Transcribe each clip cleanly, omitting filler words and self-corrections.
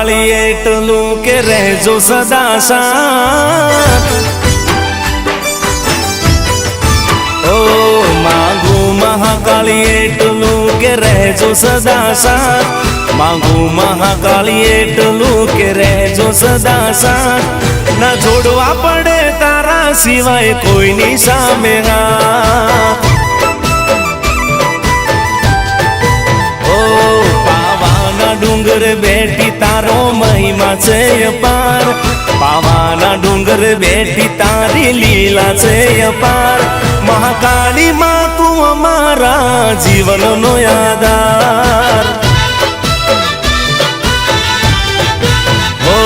મહાકાળી એટલું કે રહેજો સદા સાથ ઓ માંગુ મહાકાળી એટલું કે રહેજો સદા સાથ માંગુ મહાકાળી એટલું કે રહેજો સદા સાથ ના જોડવા પડે તારા સિવાય કોઈની સામે હાથ ડુંગર બેઠી તારો મહિમા છે અપાર પાવાના ડુંગર બેઠી તારી લીલા છે અપાર મહાકાળી માં તું અમારા જીવનનો આધાર ઓ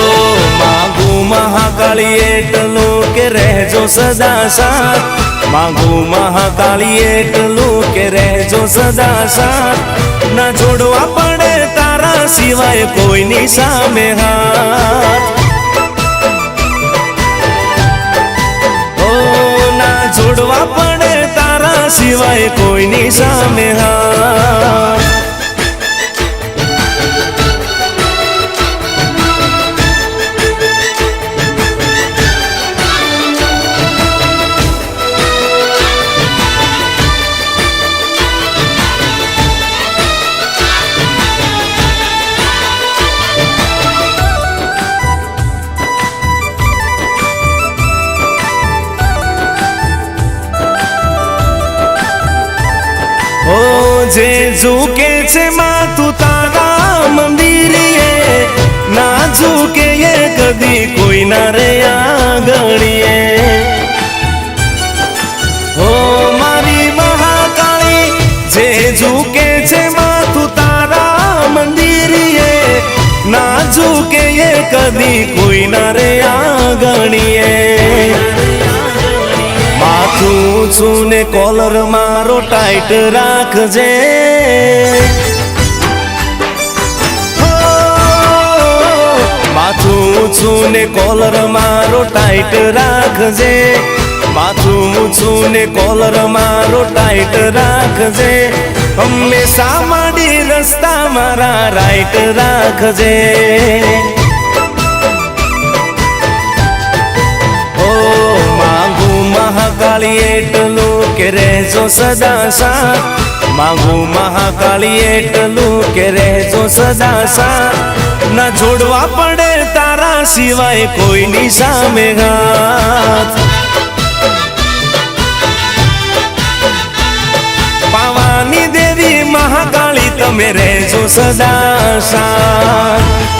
માંગુ મહાકાળી એટલું કે રહેજો સદા સાથ માંગુ મહાકાળી એટલું કે રહેજો સદા સાથ ના જોડવા પડે તારા સિવાય કોઈની સામે હાથ ઓ ના જોડવા પડે તારા સિવાય કોઈની સામે હાથ જે ઝૂકે છે માથું તારા મંદિરે ના ઝૂકે એ કદી કોઈ ના રે આગળીએ હો મારી મહાકાળી જે ઝૂકે છે માથું તારા મંદિરે ના ઝૂકે એ કદી કોઈ ના રે આગળીએ માથું ઊંચું ને કોલર મારો ટાઈટ રાખજે માથું ઊંચું ને કોલર મારો ટાઈટ રાખજે માથું ઊંચું ને કોલર મારો ટાઈટ રાખજે હંમેશા માડી રસ્તા મારા રાઈટ રાખજે મહાકાળી એટલું કે રહેજો સદા સાથ માંગુ મહાકાળી એટલું કે રહેજો સદા સાથ ના જોડવા પડે તારા સિવાય કોઈની સામે હાથ પાવાની દેવી મહાકાળી તમે રહેજો સદા સાથ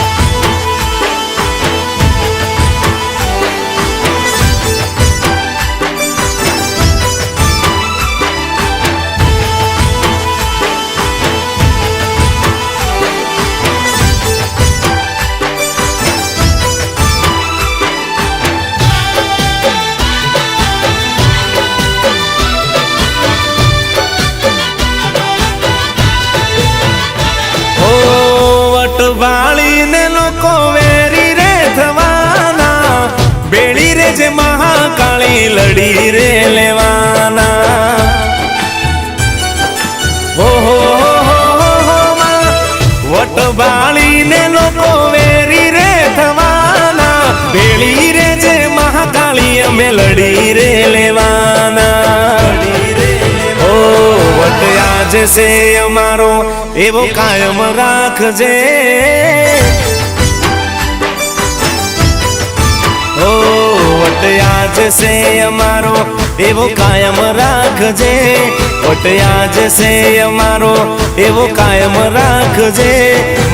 વાળીને લોકો વેરી રે થવાના બેડી રે જે મહાકાળી લડી રે લેવાના હો વટ વાળીને લોકો વેરી રે થવાના બેડી રે જે મહાકાળી અમે લડી રે લેવાના ઓ વટ આજ છે અમારો એવો કાયમ રાખજે ઓ વટ આજ છે અમારો એવો કાયમ રાખજે વટ આજ છે અમારો એવો કાયમ રાખજે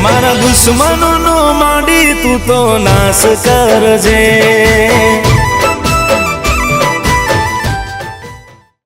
મારા દુશ્મનોનો માંડી તું તો નાશ કરજે।